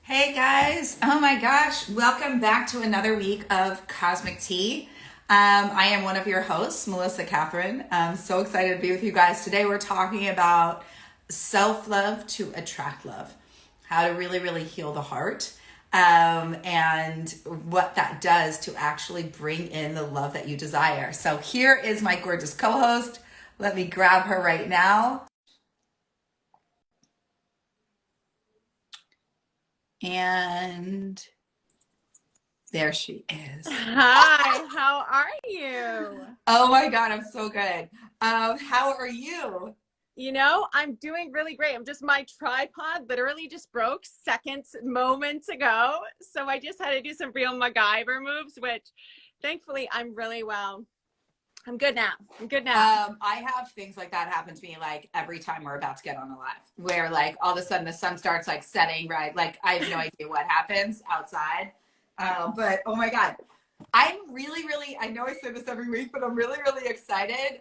Hey guys, oh my gosh, welcome back to another week of Cosmic Tea. I am one of your hosts, Melissa Kathryn. I'm so excited to be with you guys. Today we're talking about self-love to attract love, how to really heal the heart, and what that does to actually bring in the love that you desire. So here is my gorgeous co-host. Let me grab her right now. And there she is. Hi, how are you? Oh my God, I'm so good. How are you? I'm doing really great. My tripod literally just broke moments ago. So I just had to do some real MacGyver moves, which thankfully I'm really well. I'm good now. I have things like that happen to me like every time we're about to get on a live, where like all of a sudden the sun starts like setting, right? Like I have no idea what happens outside. But oh my God, I'm really, I know I say this every week, but I'm really excited.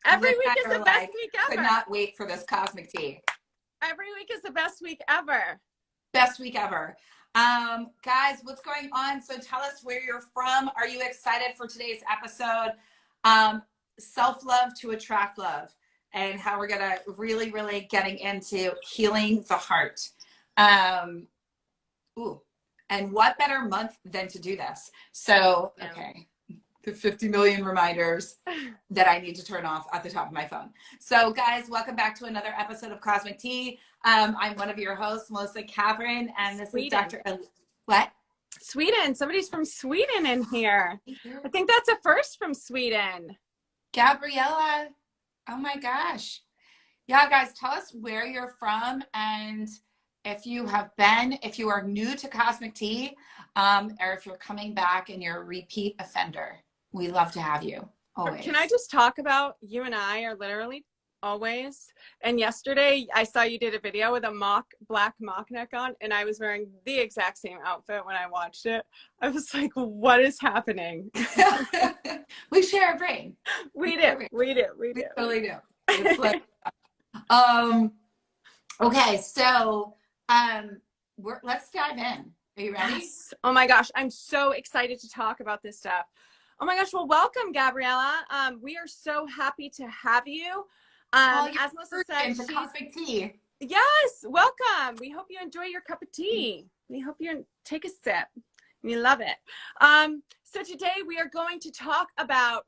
Every Liv week and is I are the best like, week could ever. not wait for this cosmic tea. Every week is the best week ever. Best week ever. Guys, what's going on? So tell us where you're from. Are you excited for today's episode? Self-love to attract love, and how we're gonna really getting into healing the heart. Ooh, and what better month than to do this? So, okay, the 50 million reminders that I need to turn off at the top of my phone. So guys, welcome back to another episode of Cosmic Tea. I'm one of your hosts, Melissa Kathryn, and this is Dr. What? Sweden. Somebody's from Sweden in here. I think that's a first from Sweden. Gabriella. Oh my gosh. Yeah, guys, tell us where you're from, and if you are new to Cosmic Tea, or if you're coming back and you're a repeat offender, we love to have you always. Can I just talk about you and I are literally always, and yesterday I saw you did a video with a black mock neck on, and I was wearing the exact same outfit when I watched it. I was like, what is happening? We share a brain. We do. We totally do. It's like okay, so let's dive in. Are you ready? Yes. Oh my gosh, I'm so excited to talk about this stuff. Oh my gosh, well, welcome, Gabriella. We are so happy to have you. As Melissa said, Cosmic Tea. Yes, welcome. We hope you enjoy your cup of tea. We hope you take a sip. We love it. So today we are going to talk about,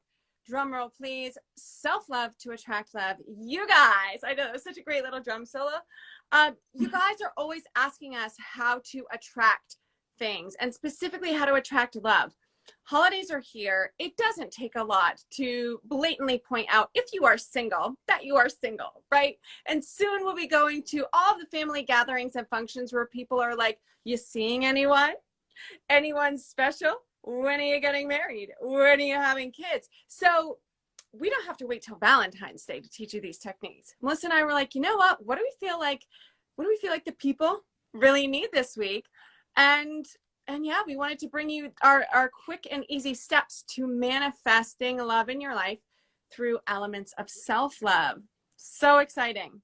drumroll please, self-love to attract love. You guys, I know it was such a great little drum solo. You guys are always asking us how to attract things, and specifically how to attract love. Holidays are here. It doesn't take a lot to blatantly point out, if you are single, that you are single, right? And soon we'll be going to all the family gatherings and functions where people are like, you seeing anyone? Anyone special? When are you getting married? When are you having kids? So we don't have to wait till Valentine's Day to teach you these techniques. Melissa and I were like, you know what do we feel like the people really need this week? And yeah, we wanted to bring you our quick and easy steps to manifesting love in your life through elements of self-love. So exciting.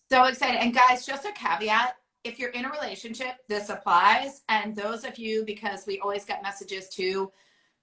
So excited. And guys, just a caveat, if you're in a relationship, this applies. And those of you, because we always get messages too,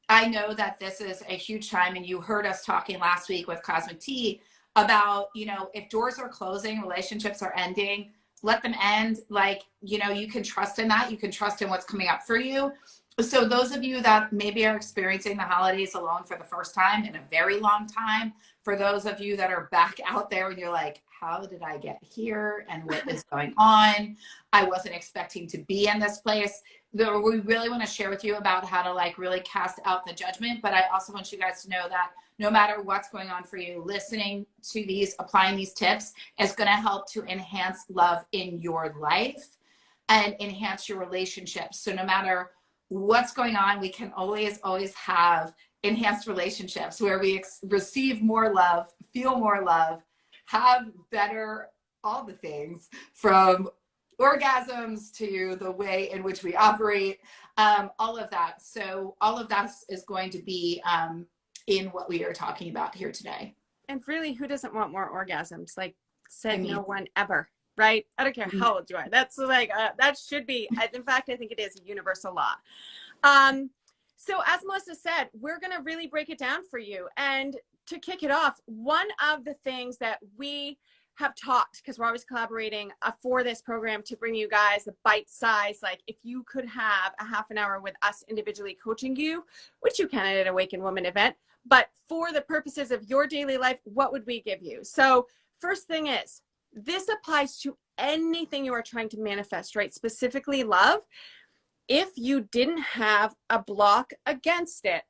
I know that this is a huge time, and you heard us talking last week with Cosmic Tea about, if doors are closing, relationships are ending, let them end. Like, you can trust in that. You can trust in what's coming up for you. So those of you that maybe are experiencing the holidays alone for the first time in a very long time, for those of you that are back out there and you're like, how did I get here? And what is going on? I wasn't expecting to be in this place. We really want to share with you about how to like really cast out the judgment. But I also want you guys to know that no matter what's going on for you, listening to these, applying these tips is going to help to enhance love in your life and enhance your relationships. So no matter what's going on, we can always have enhanced relationships where we receive more love, feel more love, have better, all the things from orgasms to the way in which we operate, all of that. So all of that is going to be in what we are talking about here today. And really, who doesn't want more orgasms? Like, no one ever. right? I don't care how old you are. That's like, that should be, in fact, I think it is a universal law. So as Melissa said, we're going to really break it down for you. And to kick it off, one of the things that we have talked, because we're always collaborating for this program to bring you guys a bite size, like if you could have a half an hour with us individually coaching you, which you can at an Awakened Woman event, but for the purposes of your daily life, what would we give you? So first thing is, this applies to anything you are trying to manifest, right? Specifically love. If you didn't have a block against it,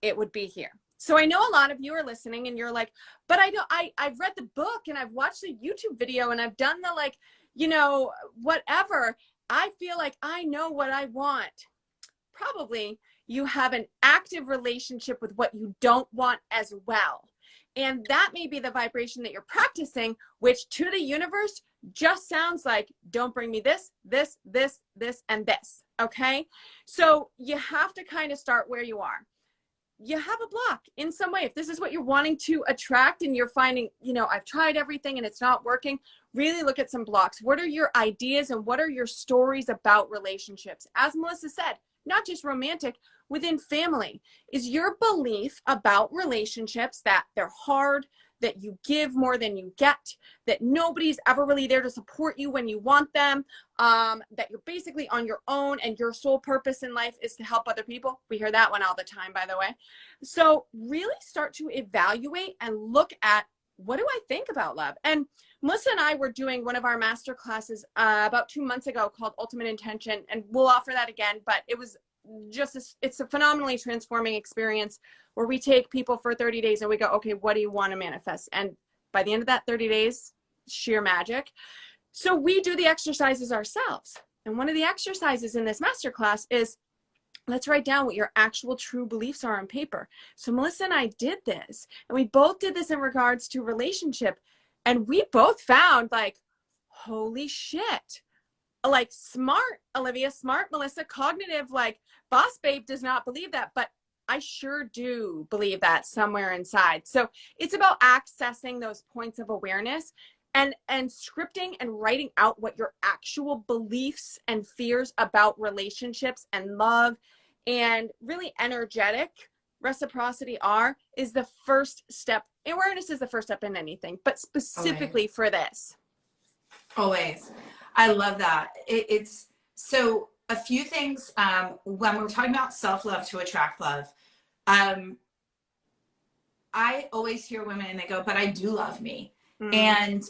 it would be here. So I know a lot of you are listening and you're like, but I've read the book and I've watched the YouTube video and I've done the, like, you know, whatever. I feel like I know what I want. Probably you have an active relationship with what you don't want as well. And that may be the vibration that you're practicing, which to the universe just sounds like, don't bring me this, this, this, this, and this. Okay. So you have to kind of start where you are. You have a block in some way. If this is what you're wanting to attract and you're finding, you know, I've tried everything and it's not working, really look at some blocks. What are your ideas and what are your stories about relationships? As Melissa said, not just romantic, within family. Is your belief about relationships that they're hard, that you give more than you get, that nobody's ever really there to support you when you want them, that you're basically on your own and your sole purpose in life is to help other people? We hear that one all the time, by the way. So really start to evaluate and look at, what do I think about love? And Melissa and I were doing one of our master classes about 2 months ago called Ultimate Intention, and we'll offer that again, but it was just, it's a phenomenally transforming experience where we take people for 30 days and we go, okay, what do you want to manifest? And by the end of that 30 days, sheer magic. So we do the exercises ourselves. And one of the exercises in this masterclass is, let's write down what your actual true beliefs are on paper. So Melissa and I did this, and we both did this in regards to relationship. And we both found, like, holy shit, like, smart Olivia, smart Melissa, cognitive, like, boss babe does not believe that, but I sure do believe that somewhere inside. So it's about accessing those points of awareness and scripting and writing out what your actual beliefs and fears about relationships and love and really energetic reciprocity is the first step. Awareness is the first step in anything, but specifically for this. Always. I love that. It's so a few things when we're talking about self-love to attract love. I always hear women and they go, but I do love me. And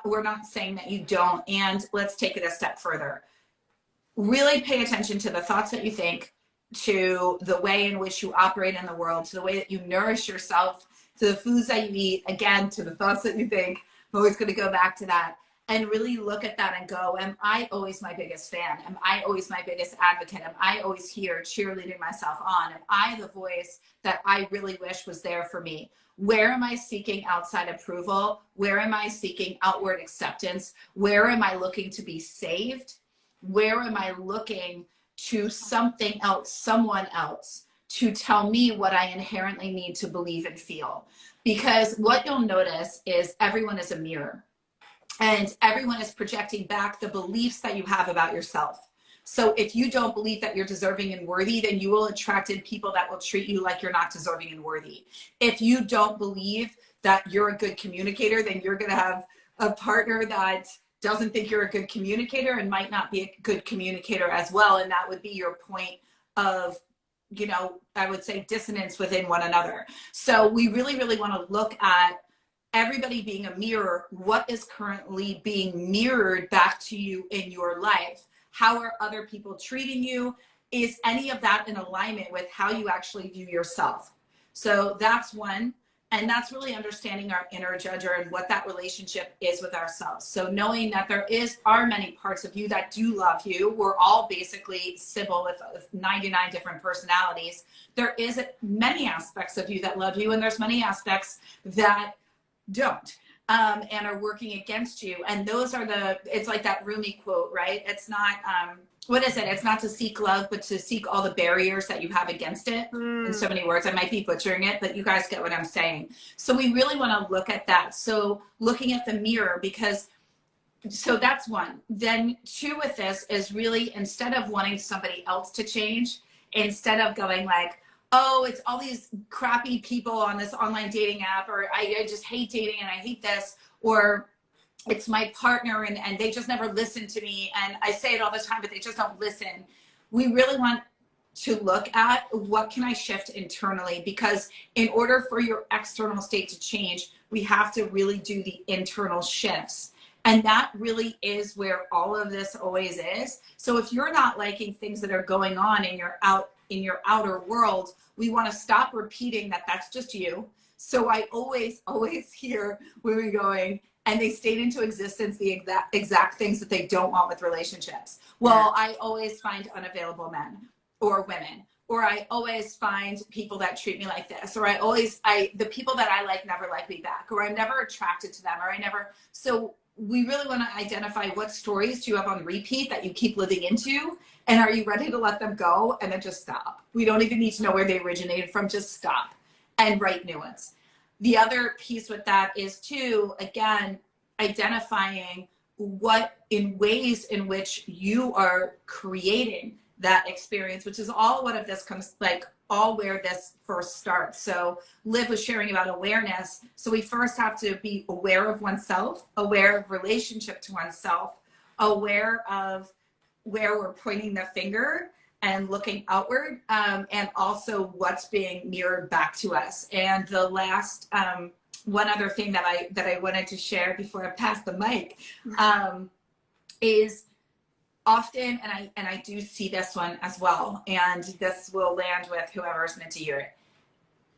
we're not saying that you don't. And let's take it a step further. Really pay attention to the thoughts that you think, to the way in which you operate in the world, to the way that you nourish yourself, to the foods that you eat, again, to the thoughts that you think. I'm always going to go back to that. And really look at that and go, am I always my biggest fan? Am I always my biggest advocate? Am I always here cheerleading myself on? Am I the voice that I really wish was there for me? Where am I seeking outside approval? Where am I seeking outward acceptance? Where am I looking to be saved? Where am I looking to something else, someone else, to tell me what I inherently need to believe and feel? Because what you'll notice is everyone is a mirror. And everyone is projecting back the beliefs that you have about yourself. So if you don't believe that you're deserving and worthy, then you will attract in people that will treat you like you're not deserving and worthy. If you don't believe that you're a good communicator, then you're going to have a partner that doesn't think you're a good communicator and might not be a good communicator as well. And that would be your point of, you know, I would say dissonance within one another. So we really, really want to look at everybody being a mirror. What is currently being mirrored back to you in your life? How are other people treating you? Is any of that in alignment with how you actually view yourself? So that's one. And that's really understanding our inner judger and what that relationship is with ourselves. So knowing that there are many parts of you that do love you. We're all basically Sybil with 99 different personalities. There is many aspects of you that love you, and there's many aspects that don't and are working against you. And those are it's like that Rumi quote, right? It's not what is it? It's not to seek love, but to seek all the barriers that you have against it. In so many words, I might be butchering it, but you guys get what I'm saying. So we really want to look at that. So looking at the mirror, because So that's one. Then two with this is really, instead of wanting somebody else to change, instead of going like, oh, it's all these crappy people on this online dating app, or I just hate dating and I hate this, or it's my partner and they just never listen to me. And I say it all the time, but they just don't listen. We really want to look at what can I shift internally, because in order for your external state to change, we have to really do the internal shifts. And that really is where all of this always is. So if you're not liking things that are going on in your outer world, we want to stop repeating that that's just you. So I always hear women going, and they state into existence the exact things that they don't want with relationships. Well, I always find unavailable men or women, or I always find people that treat me like this, or the people that I never like me back, or I'm never attracted to them, or I never. So we really want to identify what stories do you have on repeat that you keep living into, and are you ready to let them go and then just stop? We don't even need to know where they originated from, just stop and write new ones. The other piece with that is too, again, identifying what in ways in which you are creating that experience, which is all what of this comes like, all where this first starts. So Liv was sharing about awareness. So we first have to be aware of oneself, aware of relationship to oneself, aware of where we're pointing the finger and looking outward, and also what's being mirrored back to us. And the last one other thing that I wanted to share before I pass the mic is often, and I do see this one as well, and this will land with whoever's meant to hear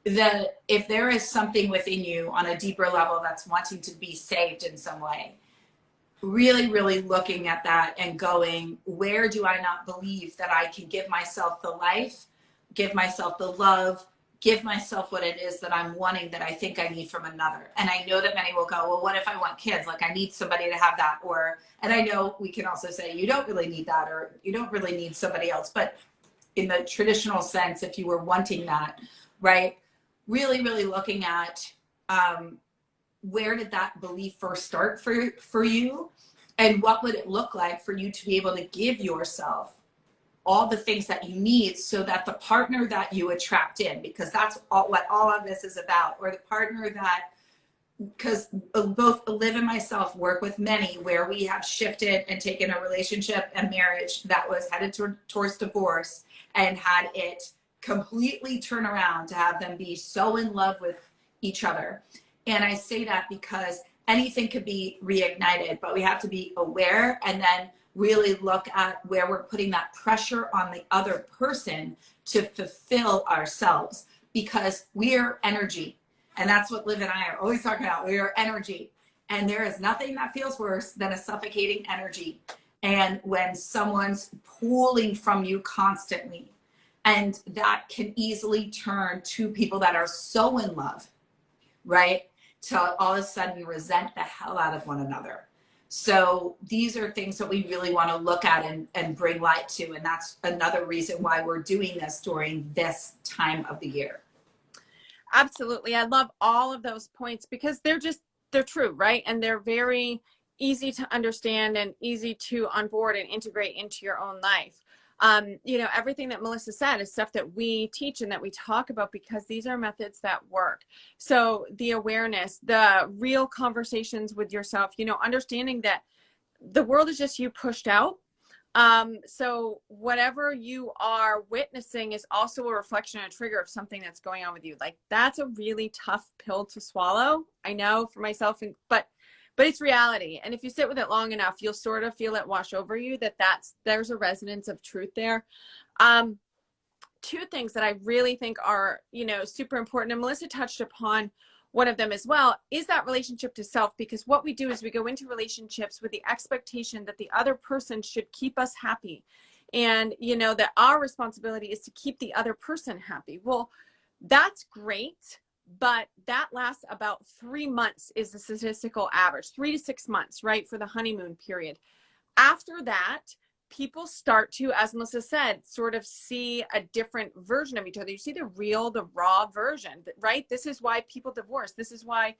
it. If there is something within you on a deeper level that's wanting to be saved in some way, really, really looking at that and going, where do I not believe that I can give myself the life, give myself the love, give myself what it is that I'm wanting, that I think I need from another? And I know that many will go, well, what if I want kids? Like, I need somebody to have that. And I know we can also say, you don't really need that, or you don't really need somebody else. But in the traditional sense, if you were wanting that, right? Really, really looking at, where did that belief first start for you? And what would it look like for you to be able to give yourself all the things that you need, so that the partner that you attract in, because that's what all of this is about, or the partner that, because both Liv and myself work with many where we have shifted and taken a relationship and marriage that was headed towards divorce and had it completely turn around to have them be so in love with each other. And I say that because anything could be reignited, but we have to be aware and then really look at where we're putting that pressure on the other person to fulfill ourselves, because we are energy. And that's what Liv and I are always talking about. We are energy. And there is nothing that feels worse than a suffocating energy. And when someone's pulling from you constantly, and that can easily turn two people that are so in love, right, to all of a sudden resent the hell out of one another. So these are things that we really want to look at and bring light to. And that's another reason why we're doing this during this time of the year. Absolutely. I love all of those points, because they're true, right? And they're very easy to understand and easy to onboard and integrate into your own life. Everything that Melissa said is stuff that we teach and that we talk about, because these are methods that work. So the awareness, the real conversations with yourself, understanding that the world is just you pushed out. So whatever you are witnessing is also a reflection and a trigger of something that's going on with you. Like, that's a really tough pill to swallow. I know for myself, but it's reality. And if you sit with it long enough, you'll sort of feel it wash over you, there's a resonance of truth there. Two things that I really think are, super important, and Melissa touched upon one of them as well, is that relationship to self. Because what we do is we go into relationships with the expectation that the other person should keep us happy. And, that our responsibility is to keep the other person happy. Well, that's great. But that lasts about 3 months is the statistical average, 3 to 6 months, right? For the honeymoon period. After that, people start to, as Melissa said, sort of see a different version of each other. You see the raw version, right? This is why people divorce. This is why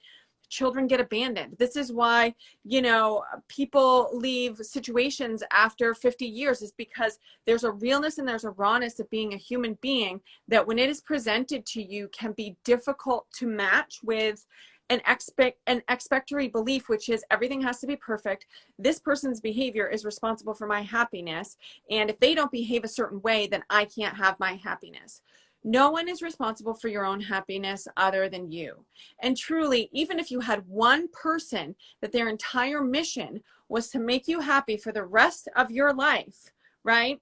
children get abandoned. This is why, you know, people leave situations after 50 years, is because there's a realness and there's a rawness of being a human being that when it is presented to you can be difficult to match with an expectory belief, which is everything has to be perfect. This person's behavior is responsible for my happiness. And if they don't behave a certain way, then I can't have my happiness. No one is responsible for your own happiness other than you. And truly, even if you had one person that their entire mission was to make you happy for the rest of your life, right?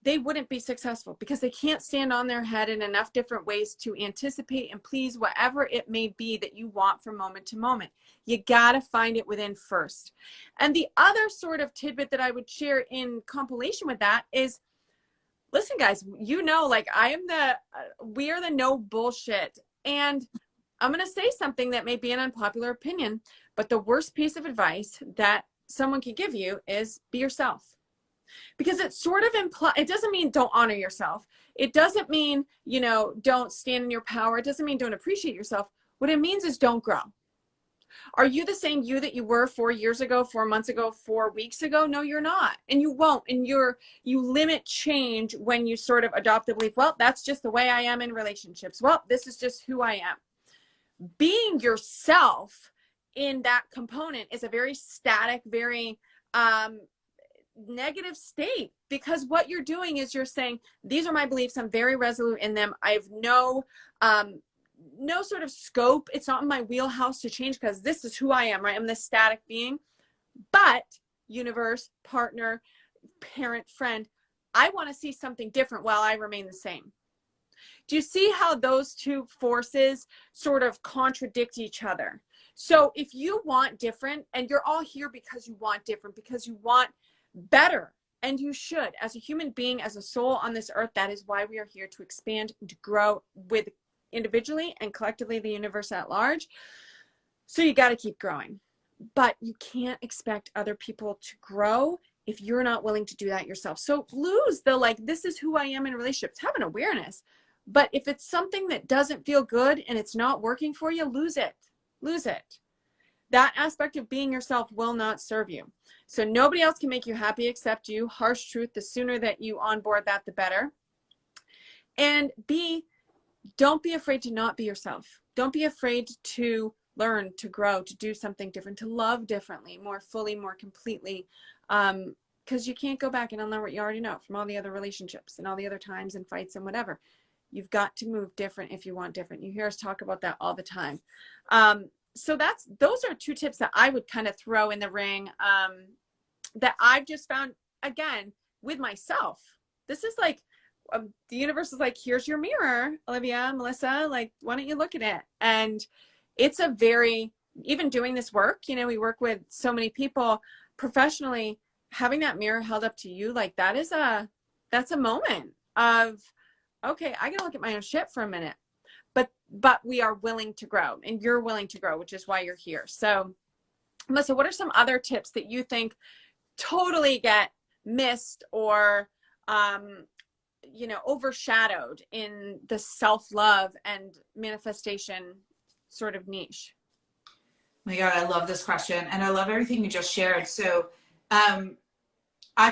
They wouldn't be successful because they can't stand on their head in enough different ways to anticipate and please whatever it may be that you want from moment to moment. You got to find it within first. And the other sort of tidbit that I would share in compilation with that is, listen, guys, you know, like we are the no bullshit. And I'm going to say something that may be an unpopular opinion, but the worst piece of advice that someone can give you is be yourself. Because it sort of it doesn't mean don't honor yourself. It doesn't mean, you know, don't stand in your power. It doesn't mean don't appreciate yourself. What it means is don't grow. Are you the same you that you were 4 years ago, 4 months ago, 4 weeks ago? No, you're not. And you won't. And you limit change when you sort of adopt the belief, well, that's just the way I am in relationships. Well, this is just who I am. Being yourself in that component is a very static, very negative state, because what you're doing is you're saying, these are my beliefs. I'm very resolute in them. I have no sort of scope. It's not in my wheelhouse to change because this is who I am, right? I'm this static being. But universe, partner, parent, friend, I want to see something different while I remain the same. Do you see how those two forces sort of contradict each other? So if you want different, and you're all here because you want different, because you want better, and you should, as a human being, as a soul on this earth, that is why we are here, to expand, to grow with individually and collectively the universe at large. So you got to keep growing, but you can't expect other people to grow if you're not willing to do that yourself. So lose the, like, this is who I am in relationships, have an awareness. But if it's something that doesn't feel good and it's not working for you, lose it. That aspect of being yourself will not serve you. So nobody else can make you happy except you. Harsh truth, the sooner that you onboard that, the better. And B, don't be afraid to not be yourself. Don't be afraid to learn, to grow, to do something different, to love differently, more fully, more completely. Because you can't go back and unlearn what you already know from all the other relationships and all the other times and fights and whatever. You've got to move different if you want different. You hear us talk about that all the time. So those are two tips that I would kind of throw in the ring, that I've just found, again, with myself. This is like, the universe is like, here's your mirror, Olivia, Melissa, like, why don't you look at it? And it's a very, even doing this work, you know, we work with so many people professionally, having that mirror held up to you, like, that's a moment of, okay, I gotta look at my own shit for a minute. But we are willing to grow, and you're willing to grow, which is why you're here. So, Melissa, what are some other tips that you think totally get missed or, you know, overshadowed in the self-love and manifestation sort of niche? Oh my God, I love this question, and I love everything you just shared. So, I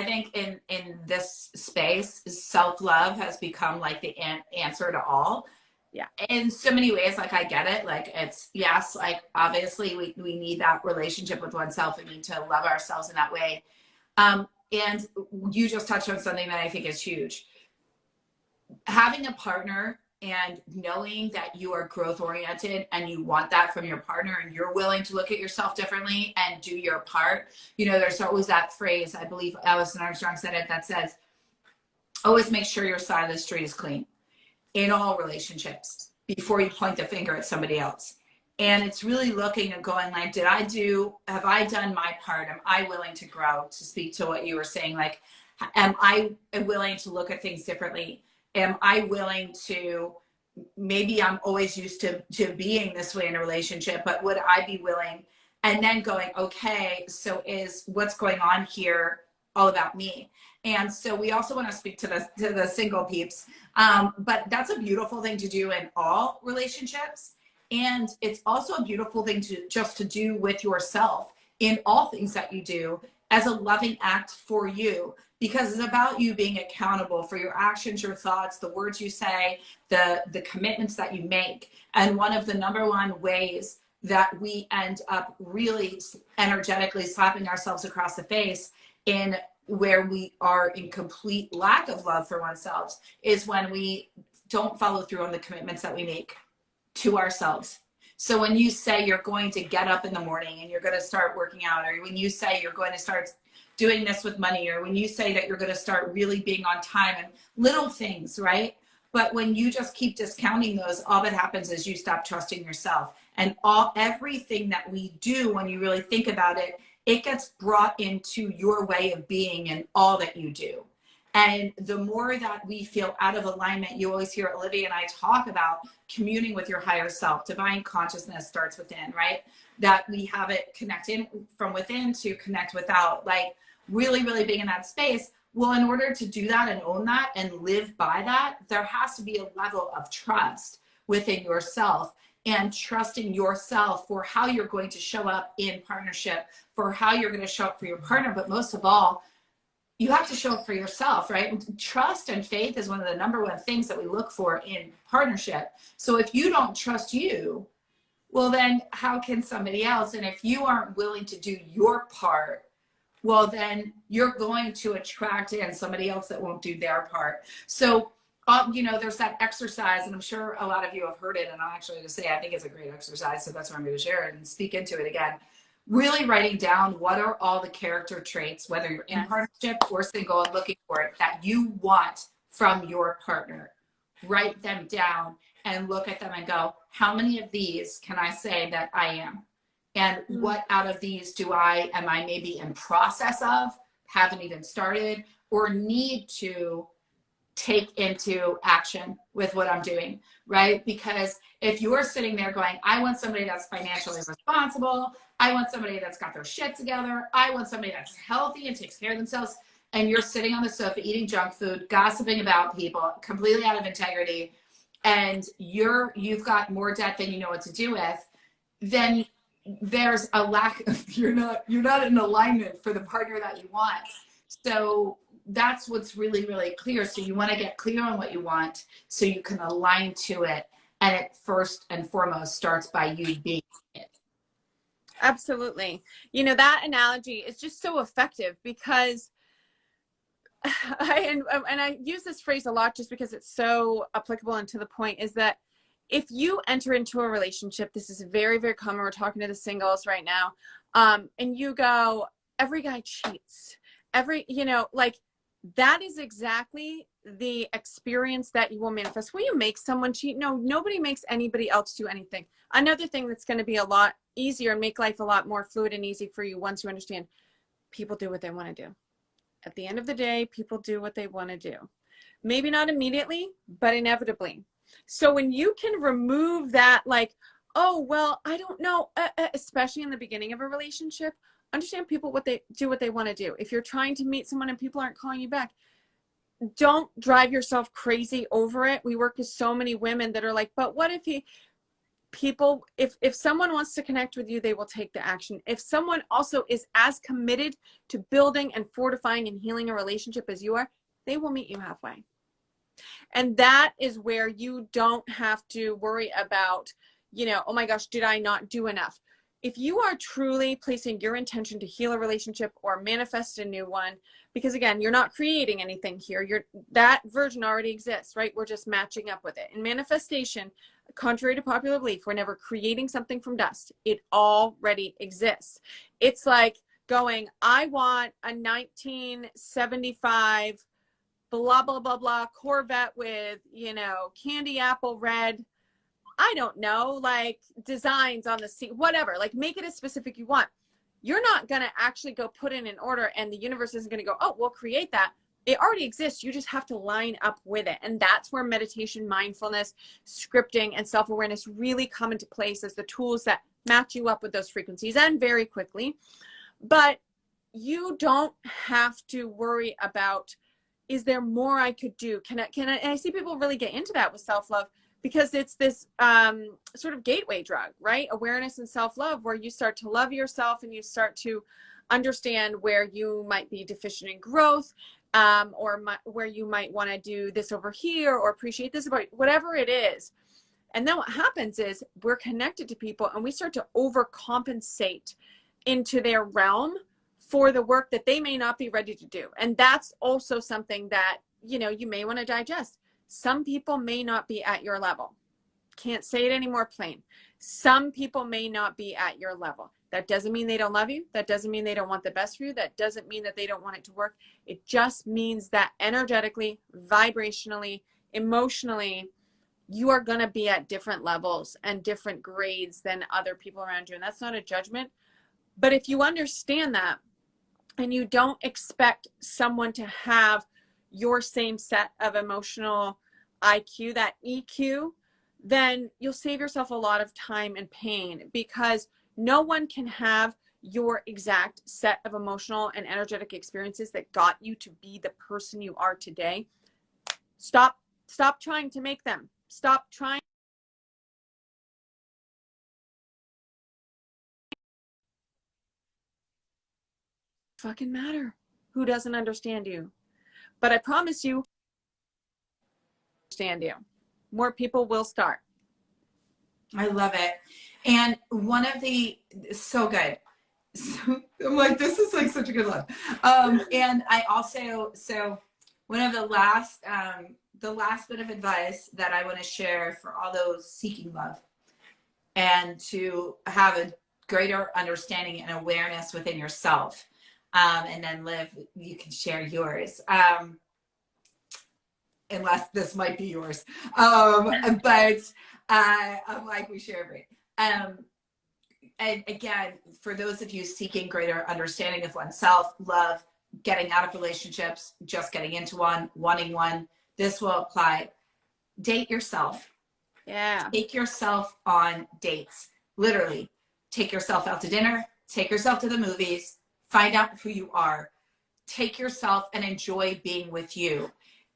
think in this space, self-love has become like the answer to all. Yeah. In so many ways, like, I get it. Like, it's, yes, like, obviously we need that relationship with oneself. We need to love ourselves in that way. And you just touched on something that I think is huge. Having a partner and knowing that you are growth oriented and you want that from your partner, and you're willing to look at yourself differently and do your part. You know, there's always that phrase, I believe Alison Armstrong said it, that says, always make sure your side of the street is clean in all relationships before you point the finger at somebody else. And it's really looking and going like, have I done my part? Am I willing to grow? To speak to what you were saying, like, am I willing to look at things differently? Am I willing to, maybe I'm always used to being this way in a relationship, but would I be willing? And then going, okay, so is what's going on here all about me? And so we also want to speak to the single peeps. But that's a beautiful thing to do in all relationships. And it's also a beautiful thing to just to do with yourself in all things that you do as a loving act for you, because it's about you being accountable for your actions, your thoughts, the words you say, the commitments that you make. And one of the number one ways that we end up really energetically slapping ourselves across the face in where we are in complete lack of love for oneself is when we don't follow through on the commitments that we make to ourselves. So when you say you're going to get up in the morning and you're going to start working out, or when you say you're going to start doing this with money, or when you say that you're going to start really being on time, and little things, right? But when you just keep discounting those, all that happens is you stop trusting yourself. And everything that we do, when you really think about it, it gets brought into your way of being and all that you do. And the more that we feel out of alignment, you always hear Olivia and I talk about communing with your higher self. Divine consciousness starts within, right? That we have it connected from within to connect without, like really, really being in that space. Well, in order to do that and own that and live by that, there has to be a level of trust within yourself, and trusting yourself for how you're going to show up in partnership, for how you're going to show up for your partner. But most of all, you have to show up for yourself, right? Trust and faith is one of the number one things that we look for in partnership. So if you don't trust you, well, then how can somebody else? And if you aren't willing to do your part, well, then you're going to attract in somebody else that won't do their part. So, there's that exercise, and I'm sure a lot of you have heard it, and I'm actually going to say I think it's a great exercise, so that's why I'm going to share it and speak into it again. Really writing down what are all the character traits, whether you're in partnership or single and looking for it, that you want from your partner. Write them down and look at them and go, how many of these can I say that I am? And what out of these am I maybe in process of, haven't even started, or need to take into action with what I'm doing, right? Because if you're sitting there going, I want somebody that's financially responsible, I want somebody that's got their shit together, I want somebody that's healthy and takes care of themselves, and you're sitting on the sofa eating junk food, gossiping about people, completely out of integrity, and you've got more debt than you know what to do with, then there's a lack of, you're not in alignment for the partner that you want. So that's what's really, really clear. So you want to get clear on what you want so you can align to it. And it first and foremost starts by you being it. Absolutely. That analogy is just so effective because I use this phrase a lot just because it's so applicable and to the point, is that if you enter into a relationship, this is very, very common. We're talking to the singles right now. And you go, every guy cheats. That is exactly the experience that you will manifest. Will you make someone cheat? No, nobody makes anybody else do anything. Another thing that's going to be a lot easier and make life a lot more fluid and easy for you once you understand, people do what they want to do. At the end of the day, people do what they want to do. Maybe not immediately, but inevitably. So when you can remove that, like, oh, well, I don't know, especially in the beginning of a relationship, understand people what they want to do. If you're trying to meet someone and people aren't calling you back, don't drive yourself crazy over it. We work with so many women that are like, but what if if someone wants to connect with you, they will take the action. If someone also is as committed to building and fortifying and healing a relationship as you are, they will meet you halfway. And that is where you don't have to worry about, oh my gosh, did I not do enough? If you are truly placing your intention to heal a relationship or manifest a new one, because again, you're not creating anything here. That version already exists, right? We're just matching up with it. In manifestation, contrary to popular belief, we're never creating something from dust. It already exists. It's like going, I want a 1975 blah, blah, blah, blah Corvette with, candy apple red, I don't know, like designs on the seat, whatever, like make it as specific you want. You're not going to actually go put in an order and the universe isn't going to go, oh, we'll create that. It already exists. You just have to line up with it. And that's where meditation, mindfulness, scripting, and self-awareness really come into place as the tools that match you up with those frequencies, and very quickly. But you don't have to worry about, is there more I could do? And I see people really get into that with self-love, because it's this sort of gateway drug, right? Awareness and self-love, where you start to love yourself and you start to understand where you might be deficient in growth, or where you might want to do this over here, or appreciate this about whatever it is. And then what happens is we're connected to people and we start to overcompensate into their realm for the work that they may not be ready to do. And that's also something that, you know, you may want to digest. Some people may not be at your level. Can't say it any more plain. Some people may not be at your level. That doesn't mean they don't love you. That doesn't mean they don't want the best for you. That doesn't mean that they don't want it to work. It just means that energetically, vibrationally, emotionally, you are going to be at different levels and different grades than other people around you. And that's not a judgment. But if you understand that and you don't expect someone to have your same set of emotional IQ, that EQ, then you'll save yourself a lot of time and pain, because no one can have your exact set of emotional and energetic experiences that got you to be the person you are today. Stop trying to make them. Stop trying. Fucking matter who doesn't understand you. But I promise you, understand you. More people will start. I love it. And one of the, so good. So, I'm like, this is like such a good one. And I also, so one of the last bit of advice that I want to share for all those seeking love and to have a greater understanding and awareness within yourself, and then Liv, you can share yours. Unless this might be yours. But I'm like, we share everything. And again, for those of you seeking greater understanding of oneself, love, getting out of relationships, just getting into one, wanting one, this will apply. Date yourself. Yeah. Take yourself on dates. Literally, take yourself out to dinner, take yourself to the movies, find out who you are. Take yourself and enjoy being with you.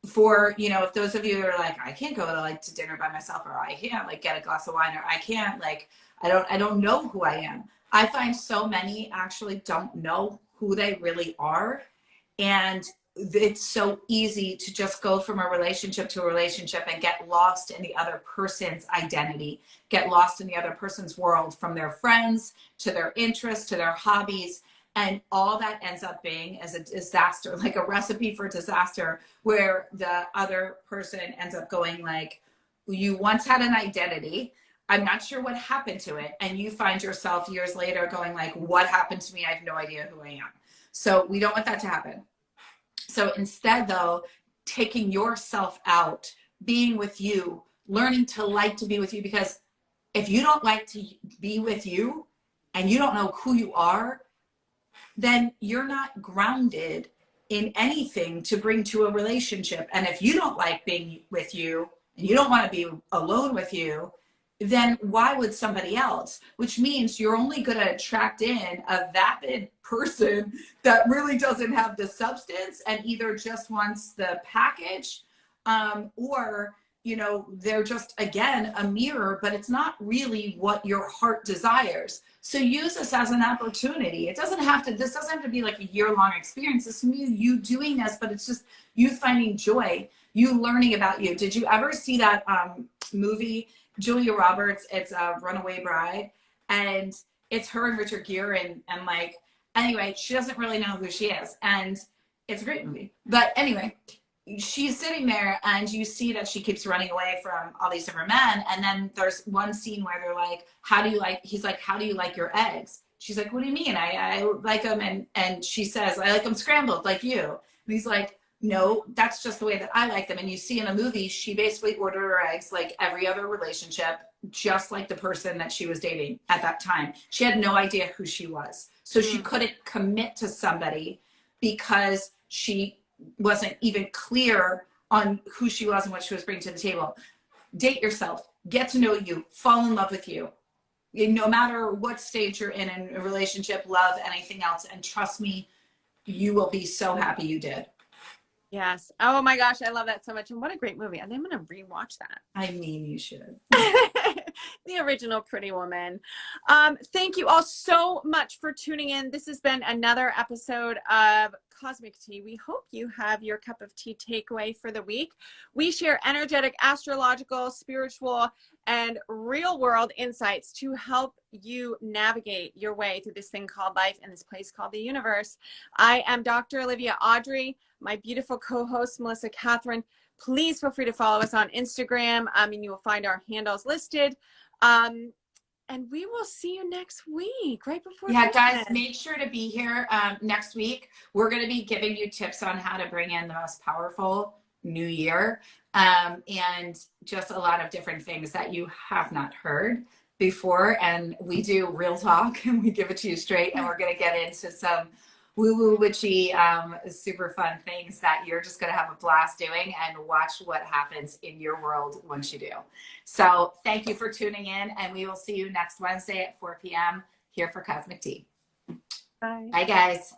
For, you know, if those of you are like, I can't go to dinner by myself, or I can't like get a glass of wine, or I can't like, I don't know who I am. I find so many actually don't know who they really are. And it's so easy to just go from a relationship to a relationship and get lost in the other person's identity, get lost in the other person's world, from their friends to their interests to their hobbies. And all that ends up being as a disaster, like a recipe for disaster, where the other person ends up going like, you once had an identity, I'm not sure what happened to it. And you find yourself years later going like, what happened to me? I have no idea who I am. So we don't want that to happen. So instead though, taking yourself out, being with you, learning to like to be with you, because if you don't like to be with you and you don't know who you are, then you're not grounded in anything to bring to a relationship. And if you don't like being with you and you don't want to be alone with you, then why would somebody else? Which means you're only going to attract in a vapid person that really doesn't have the substance and either just wants the package, or, you know, they're just, again, a mirror, but it's not really what your heart desires. So use this as an opportunity. This doesn't have to be like a year-long experience. This can be you doing this, but it's just you finding joy, you learning about you. Did you ever see that movie, Julia Roberts? It's a Runaway Bride, and it's her and Richard Gere, and like, anyway, she doesn't really know who she is, and it's a great movie. But anyway, she's sitting there and you see that she keeps running away from all these different men. And then there's one scene where they're like, he's like, how do you like your eggs? She's like, what do you mean? I like them. And she says, I like them scrambled like you. And he's like, no, that's just the way that I like them. And you see in the movie, she basically ordered her eggs like every other relationship, just like the person that she was dating at that time. She had no idea who she was. So she couldn't commit to somebody because she wasn't even clear on who she was and what she was bringing to the table. Date yourself, get to know you, fall in love with you, no matter what stage you're in a relationship, love, anything else. And trust me, you will be so happy you did. Yes. Oh my gosh, I love that so much. And what a great movie. And I'm going to rewatch that. I mean, you should. The original Pretty Woman. Thank you all so much for tuning in. This has been another episode of Cosmic Tea. We hope you have your cup of tea takeaway for the week. We share energetic, astrological, spiritual, and real world insights to help you navigate your way through this thing called life and this place called the universe. I am Dr. Olivia Audrey, my beautiful co-host, Melissa Kathryn. Please feel free to follow us on Instagram. And you will find our handles listed. And we will see you next week, right before Christmas. Guys, make sure to be here next week. We're going to be giving you tips on how to bring in the most powerful new year, and just a lot of different things that you have not heard before. And we do real talk and we give it to you straight. And we're going to get into some woo-woo witchy, super fun things that you're just going to have a blast doing, and watch what happens in your world once you do. So thank you for tuning in, and we will see you next Wednesday at 4 p.m. here for Cosmic Tea. Bye. Bye, guys.